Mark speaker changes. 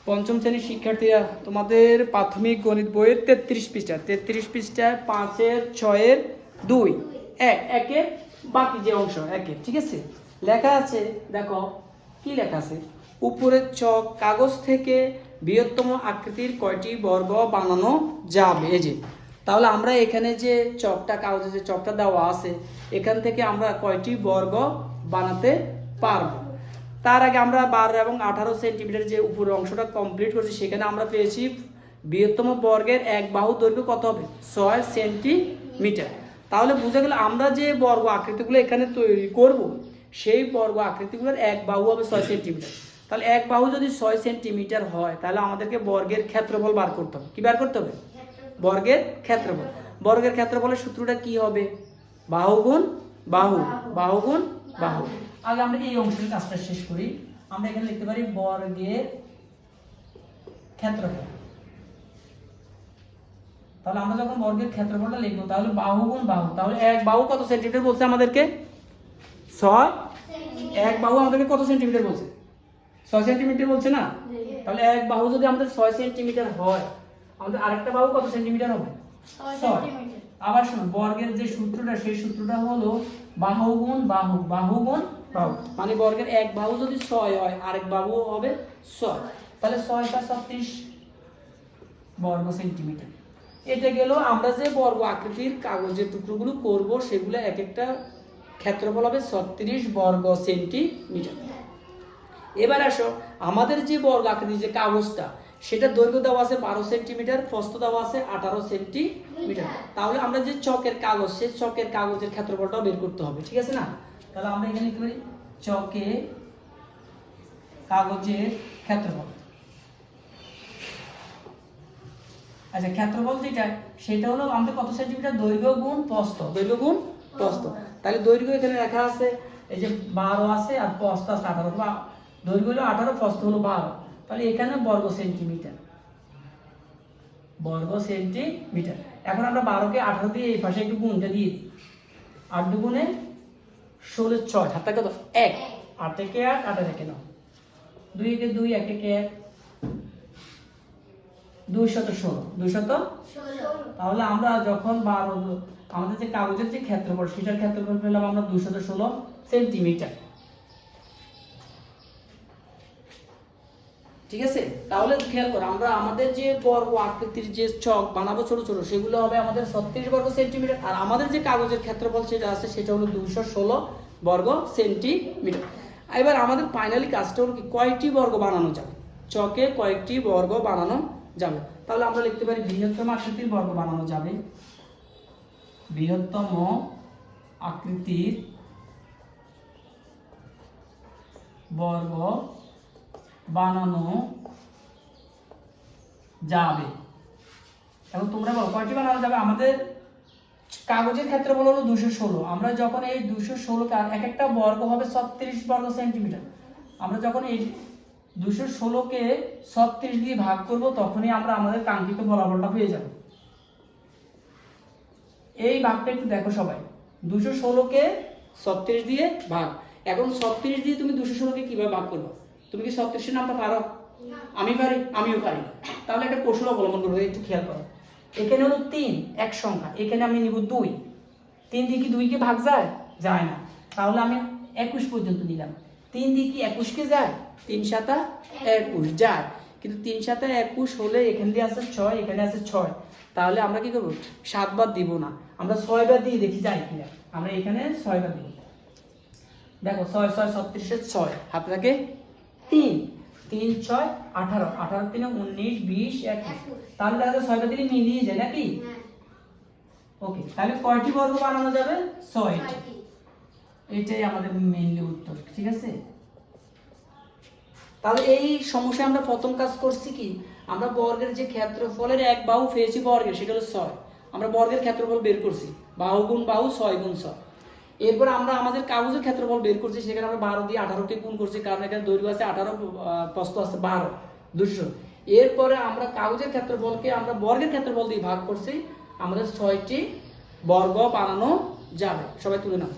Speaker 1: পঞ্চম শ্রেণীর শিক্ষার্থীরা, তোমাদের প্রাথমিক গণিত বইয়ের 33 পৃষ্ঠা, 33 পৃষ্ঠায় 5-এর 6-এর 2 একের বাকি যে অংশ একের, ঠিক আছে, লেখা আছে। দেখো কি লেখা আছে, উপরের চক কাগজ থেকে বৃহত্তম আকৃতির কয়টি বর্গ বানানো যাবে। এই যে, তাহলে আমরা এখানে যে চকটা, কাগজে যে চকটা দেওয়া আছে, এখান থেকে আমরা কয়টি বর্গ বানাতে পারবো। তার আগে আমরা 12 এবং 18 সেন্টিমিটার যে উপরের অংশটা কমপ্লিট করছি, সেখানে আমরা পেয়েছি বৃহত্তম বর্গের এক বাহু দৈর্ঘ্য কত হবে, 6 সেন্টিমিটার। তাহলে বুঝা গেল আমরা যে বর্গ আকৃতিগুলো এখানে তৈরি করব, সেই বর্গ আকৃতিগুলোর এক বাহু হবে 6 সেন্টিমিটার। তাহলে এক বাহু যদি 6 সেন্টিমিটার হয়, তাহলে আমাদেরকে বর্গের ক্ষেত্রফল বার করতে হবে। কি বার করতে হবে? বর্গের ক্ষেত্রফল। বর্গের ক্ষেত্রফলের সূত্রটা কি হবে? বাহু গুণ বাহু, বাহু গুণ বাহু। আগে আমরা এই অংশের কাজটা শেষ করি। আমরা এখানে লিখতে পারি বর্গের ক্ষেত্রফল। তাহলে আমরা যখন বর্গের ক্ষেত্রফলটা লিখবো, তাহলে বাহু গুণ বাহু, তাহলে এক বাহু কত সেন্টিমিটার বলছে আমাদেরকে? 6। এক বাহু আমাদেরকে কত সেন্টিমিটার বলছে? 6 সেন্টিমিটার বলছে না? তাহলে এক বাহু যদি আমাদের 6 সেন্টিমিটার হয়, আমাদের আরেকটা বাহু কত সেন্টিমিটার হবে? 6। আবার শুনুন, বর্গের যে সূত্রটা, সেই সূত্রটা হলো বাহু গুণ বাহু, বাহু গুণ বাহু। মানে বর্গের এক বাহু যদি 6 হয়, আরেক বাহু হবে 6। তাহলে 6 × 36 বর্গ সেন্টিমিটার। এটা গেল আমরা যে বর্গ আকৃতির কাগজের টুকরোগুলো করব, সেগুলো এক একটা ক্ষেত্রফল হবে 36 বর্গ সেন্টিমিটার। এবার আসো, আমাদের যে বর্গ আকৃতির যে কাগজটা, সেটা দৈর্ঘ্য দেওয়া আছে 12 সেন্টিমিটার, প্রস্থ দেওয়া আছে 18 সেন্টিমিটার। তাহলে আমরা যে চকের কাগজ, সেই চকের কাগজের ক্ষেত্রফলটাও বের করতে হবে, ঠিক আছে না? তাহলে আমরা এখানে লিখতে পারি চকে কাগজের ক্ষেত্রফল। আচ্ছা, ক্ষেত্রফল যেটা, সেটা হলো আমাদের কত সেন্টিমিটার? দৈর্ঘ্য গুণ প্রস্থ, দৈর্ঘ্য গুণ প্রস্থ। তাহলে দৈর্ঘ্য এখানে লেখা আছে, এই যে 12 আছে আর প্রস্থ আছে 18, বা দৈর্ঘ্য হলো 18, প্রস্থ হলো 12। তাহলে এখানে বর্গ সেন্টিমিটার, বর্গ সেন্টিমিটার। এখন আমরা 12 কে 18 দিয়ে এই পাশে একটু গুণটা দিয়ে দিই। 8 দুগুণে 16, 6, হাতে কত? 1, 8 থেকে 8, 8 থেকে 9, 2 একে 2, 1 একে 1, 216, 216। তাহলে আমরা যখন 12, আমাদের যে কাগজের যে ক্ষেত্রফল, সেটার ক্ষেত্রফল পেলাম আমরা 216 সেন্টিমিটার, ঠিক আছে? তাহলে খেয়াল করো, আমরা আমাদের যে বর্গ আকৃতির যে চক বানাবো ছোট ছোট, সেগুলো হবে আমাদের 36 বর্গ সেন্টিমিটার। আর আমাদের যে কাগজের ক্ষেত্রফল যেটা আছে, সেটা হলো 216 বর্গ সেন্টিমিটার। এবার আমাদের ফাইনালি কাজটা হলো কি, কয়টি বর্গ বানানো যাবে, চকে কয়েকটি বর্গ বানানো যাবে। তাহলে আমরা লিখতে পারি বৃহত্তম আকৃতির বর্গ বানানো যাবে, বৃহত্তম আকৃতির বর্গ বানানো যাবে। এখন তোমরা বলো কয়টি বানানো যাবে? আমাদের কাগজের ক্ষেত্রফল হলো 216। আমরা যখন এই 216 কে, এক একটা বর্গ হবে 36 বর্গ সেন্টিমিটার, আমরা যখন এই 216 কে 36 দিয়ে ভাগ করব, তখনই আমরা আমাদের কাঙ্ক্ষিত ফলাফলটা পেয়ে যাব। এই ভাগটা একটু দেখো সবাই, 216 কে 36 দিয়ে ভাগ। এখন 36 দিয়ে তুমি 216 কে কিভাবে ভাগ করবে? তুমি কি 36 এর নামটা পারো? আমি পারি, আমিও পারি। তাহলে একটা কৌশল অবলম্বন করবো, একটু খেয়াল করো। এখানে হলো 3 এক সংখ্যা, এখানে আমি নিব 2। 3 দিয়ে কি 2 কে ভাগ যায়? যায় না। তাহলে আমি 21 পর্যন্ত নিলাম। 3 দিয়ে কি 21 কে যায়? 3 × 7 = 21 যায়। কিন্তু 3 × 7 = 21 হলে এখানে দিয়ে আছে 6, এখানে আছে 6। তাহলে আমরা কি করব? 7 বার দিব না, আমরা 6 বার দিয়ে দেখি যায় কিনা। আমরা এখানে 6 বার দিব। দেখো 6 6 36 এর 6, হাতে থাকে 3, 3 6 18, 18 3 19 20 21। তাহলে দেখা যায় 6 বার দিলে মিলিয়ে যায় নাকি? ওকে, তাহলে কয়টি বর্গ বানানো যাবে? 6টি। এটাই আমাদের মেইনলি উত্তর, ঠিক আছে? তাহলে এই সমস্যায় আমরা প্রথম কাজ করছি কি, আমরা বর্গের যে ক্ষেত্রফলের এক বাহু পেয়েছি বর্গের, সেটা হলো 6। আমরা বর্গের ক্ষেত্রফল বের করছি, বাহু গুণ বাহু, 6 গুণ 6। এরপর আমরা আমাদের কাগজের ক্ষেত্রফল বের করছি, সেখানে আমরা 12 দিয়ে 18 কে গুণ করছি, কারণ এখানে দৈর্ঘ্য আছে 18, প্রস্থ আছে 12, 200। এরপরে আমরা কাগজের ক্ষেত্রফলকে আমরা বর্গের ক্ষেত্রফল দিয়ে ভাগ করছি, আমাদের 6টি বর্গ বানানো যাবে। সবাই তুলে নাও।